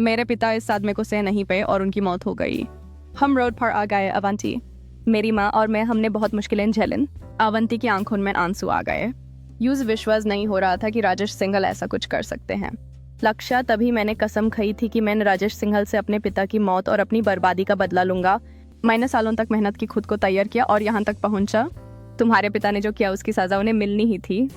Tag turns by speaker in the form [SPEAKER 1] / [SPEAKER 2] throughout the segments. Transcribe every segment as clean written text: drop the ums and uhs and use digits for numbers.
[SPEAKER 1] मेरे पिता इस सदमे को सह नहीं पाए और उनकी मौत हो गई। हम रोड पर आ गए अवंती। मेरी माँ और मैं हमने बहुत मुश्किलें झेलन। अवंती की आंखों में आंसू आ गए। यूज विश्वास नहीं हो रहा था कि राजेश सिंघल ऐसा कुछ कर सकते हैं। लक्ष्य, तभी मैंने कसम खाई थी कि मैं राजेश सिंघल से अपने पिता की मौत और अपनी बर्बादी का बदला लूंगा। मैंने सालों तक मेहनत की, खुद को तैयार किया और यहाँ तक पहुंचा। तुम्हारे पिता ने जो किया उसकी सजा उन्हें मिलनी ही थी।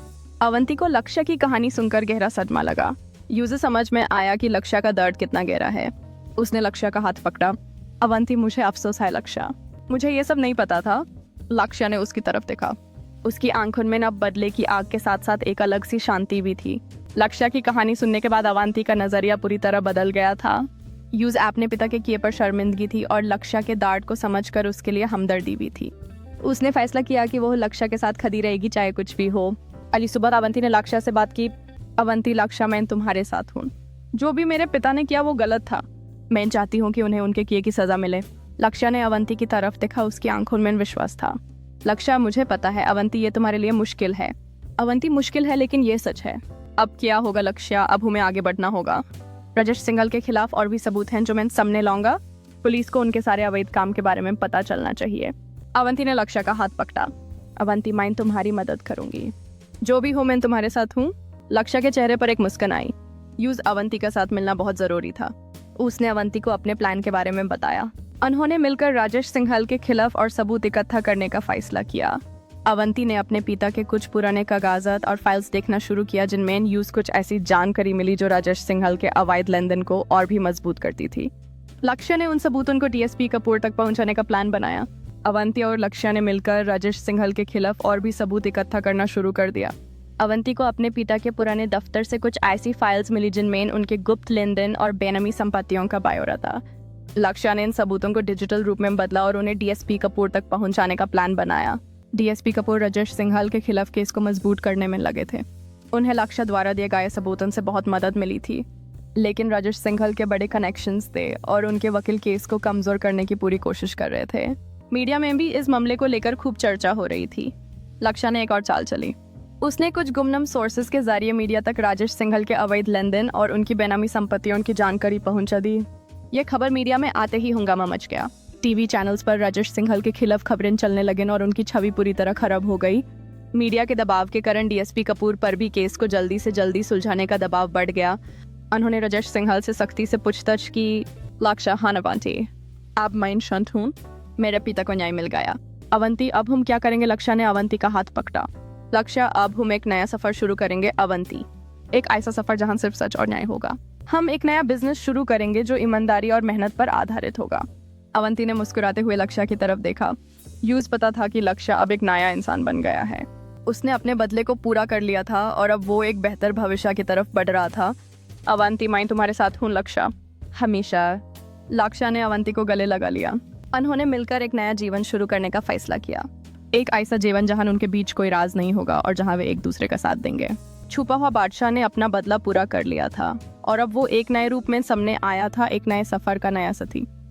[SPEAKER 1] अवंती को लक्ष्य की कहानी सुनकर गहरा सदमा लगा। यूज समझ में आया कि लक्ष्य का दर्द कितना गहरा है। उसने लक्ष्य का हाथ पकड़ा। अवंती, मुझे अफसोस है लक्ष्य, मुझे ये सब नहीं पता था। लक्ष्य ने उसकी तरफ देखा। उसकी आंखों में न बदले की आग के साथ साथ एक अलग सी शांति भी थी। लक्ष्य की कहानी सुनने के बाद अवंती का नजरिया पूरी तरह बदल गया था। यूज अपने पिता के किए पर शर्मिंदगी थी और लक्ष्य के दर्द को समझकर उसके लिए हमदर्दी भी थी। उसने फैसला किया कि वो लक्ष्य के साथ खड़ी रहेगी, चाहे कुछ भी हो। अली सुबह अवंती ने लक्ष्य से बात की। अवंती, लक्ष्य, मैं तुम्हारे साथ हूँ। जो भी मेरे पिता ने किया वो गलत था। मैं चाहती हूँ कि उन्हें उनके किए की सजा मिले। लक्ष्य ने अवंती की तरफ देखा। उसकी आंखों में विश्वास था। लक्ष्य, मुझे पता है अवंती, ये तुम्हारे लिए मुश्किल है। अवंती, मुश्किल है लेकिन ये सच है। अब क्या होगा लक्ष्य? अब हमें आगे बढ़ना होगा। राजेश सिंघल के खिलाफ और भी सबूत हैं जो मैं सामने लाऊंगा। पुलिस को उनके सारे अवैध काम के बारे में पता चलना चाहिए। अवंती ने लक्ष्य का हाथ पकड़ा। अवंती, मैं तुम्हारी मदद करूंगी। जो भी हो, मैं तुम्हारे साथ हूँ। लक्ष्य के चेहरे पर एक मुस्कान आई। यूज अवंती का साथ मिलना बहुत जरूरी था। उसने अवंती को अपने प्लान के बारे में बताया। उन्होंने मिलकर राजेश सिंघल के खिलाफ और सबूत इकट्ठा करने का फैसला किया। अवंती ने अपने पिता के कुछ पुराने कागजात और फाइल्स देखना शुरू किया जिनमें यूज कुछ ऐसी जानकारी मिली जो राजेश सिंघल के अवैध लेनदेन को और भी मजबूत करती थी। लक्ष्य ने उन सबूतों को डीएसपी कपूर तक पहुंचाने का प्लान बनाया। अवंती और लक्ष्य ने मिलकर राजेश सिंघल के खिलाफ और भी सबूत इकट्ठा करना शुरू कर दिया। अवंती को अपने पिता के पुराने दफ्तर से कुछ ऐसी फाइल्स मिली जिनमें उनके गुप्त लेनदेन और बेनामी संपत्तियों का ब्यौरा था। लक्ष्य ने इन सबूतों को डिजिटल रूप में बदला और उन्हें डीएसपी कपूर तक पहुंचाने का प्लान बनाया। डीएसपी कपूर राजेश सिंघल के खिलाफ केस को मजबूत करने में लगे थे। उन्हें लक्ष्य द्वारा दिए गए सबूतों से बहुत मदद मिली थी, लेकिन राजेश सिंघल के बड़े कनेक्शंस थे और उनके वकील केस को कमजोर करने की पूरी कोशिश कर रहे थे। मीडिया में भी इस मामले को लेकर खूब चर्चा हो रही थी। लक्ष्य ने एक और चाल चली। उसने कुछ गुमनाम सोर्सेज के जरिए मीडिया तक राजेश सिंघल के अवैध लेनदेन और उनकी बेनामी संपत्तियों की जानकारी पहुंचा दी। ये खबर मीडिया में आते ही हंगामा मच गया। टीवी चैनल्स पर राजेश सिंघल के खिलाफ खबरें चलने लगीं और उनकी छवि पूरी तरह खराब हो गई। मीडिया के दबाव के कारण डीएसपी कपूर पर भी केस को जल्दी से जल्दी सुलझाने का दबाव बढ़ गया। उन्होंने राजेश सिंघल से सख्ती से पूछताछ की। लक्ष्य, हाँ अवंती, अब मैं शांत हूँ। मेरे पिता को न्याय मिल गया। अवंती, अब हम क्या करेंगे? लक्ष्य ने अवंती का हाथ पकड़ा। लक्ष्य, अब हम एक नया सफर शुरू करेंगे अवंती। एक ऐसा सफर जहाँ सिर्फ सच और न्याय होगा। हम एक नया बिजनेस शुरू करेंगे जो ईमानदारी और मेहनत पर आधारित होगा। अवंती ने मुस्कुराते हुए लक्ष्य की तरफ देखा। यूज पता था कि लक्ष्य अब एक नया इंसान बन गया है। उसने अपने बदले को पूरा कर लिया था और अब वो एक बेहतर भविष्य की तरफ बढ़ रहा था। अवंती, मैं तुम्हारे साथ हूँ लक्ष्य, हमेशा। लक्ष्य ने अवंती को गले लगा लिया। उन्होंने मिलकर एक नया जीवन शुरू करने का फैसला किया। एक ऐसा जीवन जहां उनके बीच कोई राज नहीं होगा और जहां वे एक दूसरे का साथ देंगे। छुपा हुआ बादशाह ने अपना बदला पूरा कर लिया था और अब वो एक नए रूप में सामने आया था, एक नए सफर का नया साथी।